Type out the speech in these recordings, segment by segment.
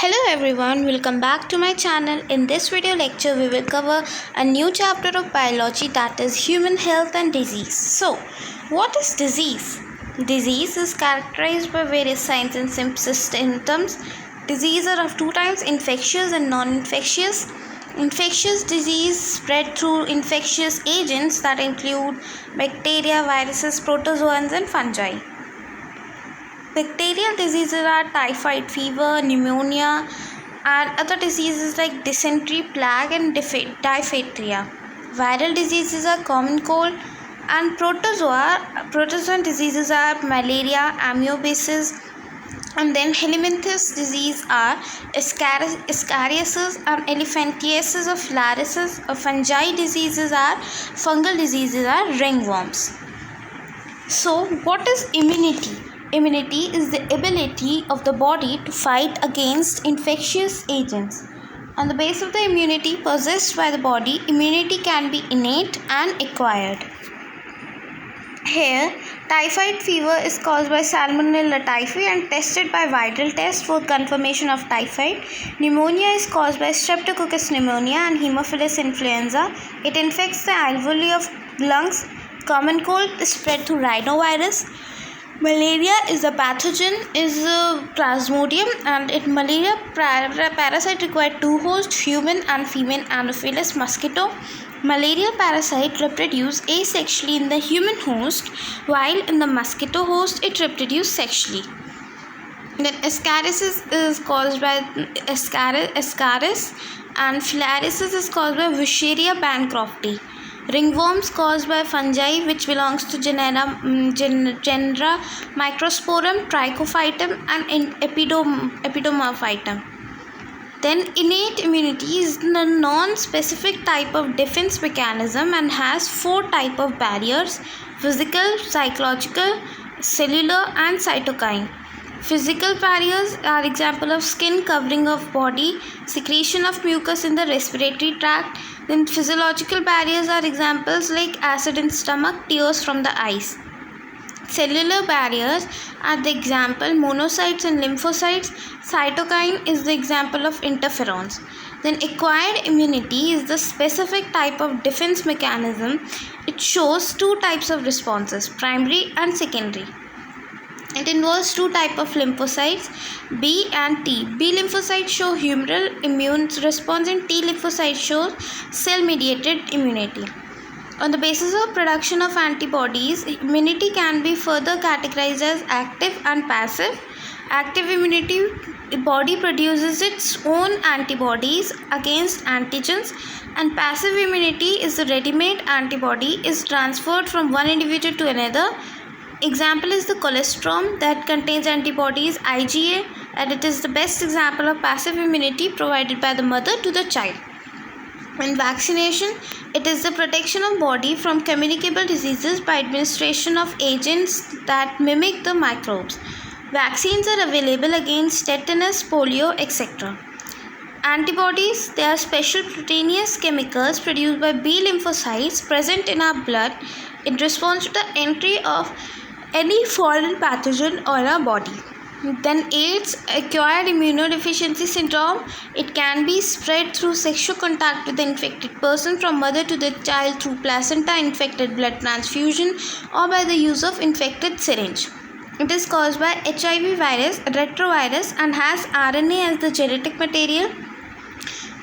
Hello everyone, welcome back to my channel. In this video lecture, we will cover a new chapter of biology, that is human health and disease. So, what is disease? Disease is characterized by various signs and symptoms. Disease are of two types, infectious and non-infectious. Infectious disease spread through infectious agents that include bacteria, viruses, protozoans and fungi. Bacterial diseases are typhoid fever, pneumonia, and other diseases like dysentery, plague, and diphtheria. Viral diseases are common cold, and protozoan diseases are malaria, amoebiasis, and then helminthus disease are ascariasis and elephantiasis of filariasis. Fungi diseases are fungal diseases are ringworms. So, what is immunity? Immunity is the ability of the body to fight against infectious agents. On the basis of the immunity possessed by the body, immunity can be innate and acquired. Here, typhoid fever is caused by Salmonella typhi and tested by viral test for confirmation of typhoid. Pneumonia is caused by Streptococcus pneumonia and Haemophilus influenza. It infects the alveoli of lungs. Common cold is spread through rhinovirus. Malaria is a pathogen, is Plasmodium, and malaria parasite require two hosts, human and female Anopheles mosquito. Malaria parasite reproduce asexually in the human host, while in the mosquito host it reproduces sexually. Then ascariasis is caused by ascaris, and filariasis is caused by Wucheria bancrofti. Ringworms caused by fungi which belongs to genera Microsporum, Trichophytum and Epidomophytum. Then innate immunity is the non-specific type of defense mechanism and has four types of barriers: physical, psychological, cellular and cytokine. Physical barriers are example of skin covering of body, secretion of mucus in the respiratory tract. Then physiological barriers are examples like acid in stomach, tears from the eyes. Cellular barriers are the example monocytes and lymphocytes. Cytokine is the example of interferons. Then acquired immunity is the specific type of defense mechanism. It shows two types of responses, primary and secondary. It involves two types of lymphocytes, B and T. B lymphocytes show humoral immune response and T lymphocytes show cell-mediated immunity. On the basis of production of antibodies, immunity can be further categorized as active and passive. Active immunity, the body produces its own antibodies against antigens, and passive immunity is the ready-made antibody is transferred from one individual to another. Example is the colostrum that contains antibodies IgA, and it is the best example of passive immunity provided by the mother to the child. In vaccination, it is the protection of body from communicable diseases by administration of agents that mimic the microbes. Vaccines are available against tetanus, polio, etc. Antibodies, they are special proteinous chemicals produced by B lymphocytes present in our blood in response to the entry of any foreign pathogen on our body. Then AIDS, acquired immunodeficiency syndrome. It can be spread through sexual contact with the infected person from mother to the child through placenta, infected blood transfusion, or by the use of infected syringe. It is caused by HIV virus, retrovirus, and has RNA as the genetic material.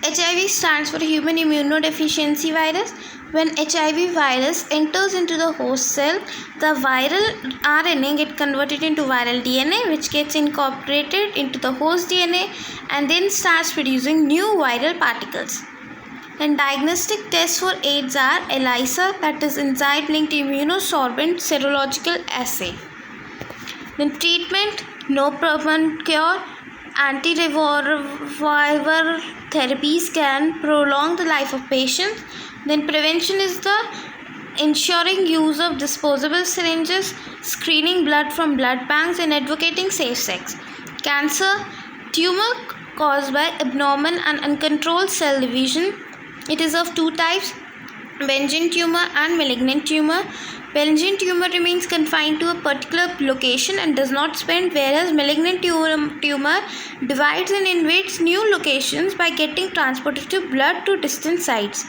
HIV stands for human immunodeficiency virus. When HIV virus enters into the host cell, the viral RNA gets converted into viral DNA, which gets incorporated into the host DNA and then starts producing new viral particles. And diagnostic tests for AIDS are ELISA, that is enzyme-linked immunosorbent serological assay. Then treatment, no permanent cure. Antiretroviral therapies can prolong the life of patients. Then prevention is the ensuring use of disposable syringes, screening blood from blood banks, and advocating safe sex. Cancer, tumor caused by abnormal and uncontrolled cell division. It is of two types, benign tumor and malignant tumor. Benign tumor remains confined to a particular location and does not spread, whereas malignant tumor divides and invades new locations by getting transported to blood to distant sites.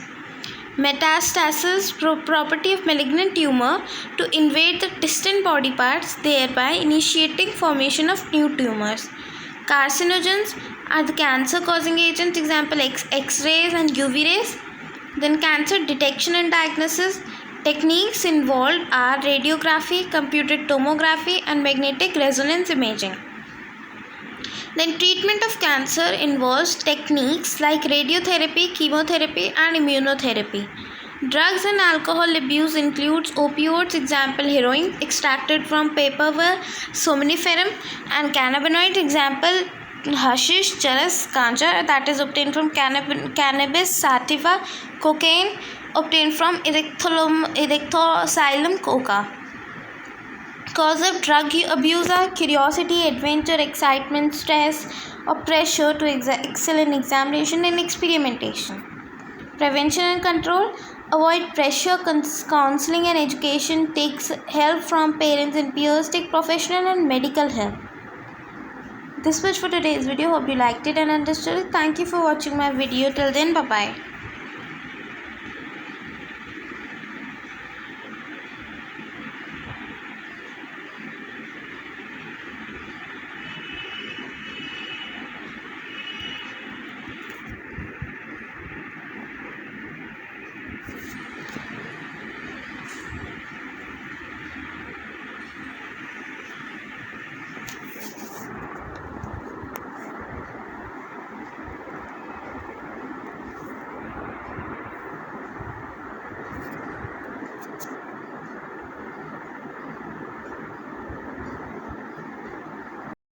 Metastasis, property of malignant tumor to invade the distant body parts, thereby initiating formation of new tumors. Carcinogens are the cancer causing agents, example X-rays and UV rays. Then cancer detection and diagnosis. Techniques involved are radiography, computed tomography, and magnetic resonance imaging. Then treatment of cancer involves techniques like radiotherapy, chemotherapy, and immunotherapy. Drugs and alcohol abuse includes opioids, example heroin, extracted from papaver somniferum, and cannabinoids, example hashish, charas, ganja, that is obtained from cannabis sativa, cocaine, obtained from erythroxylum coca. Cause of drug abuse are curiosity, adventure, excitement, stress, or pressure to excel in examination and experimentation. Prevention and control. Avoid pressure, counseling and education. Takes help from parents and peers. Take professional and medical help. This was for today's video. Hope you liked it and understood it. Thank you for watching my video. Till then, bye-bye.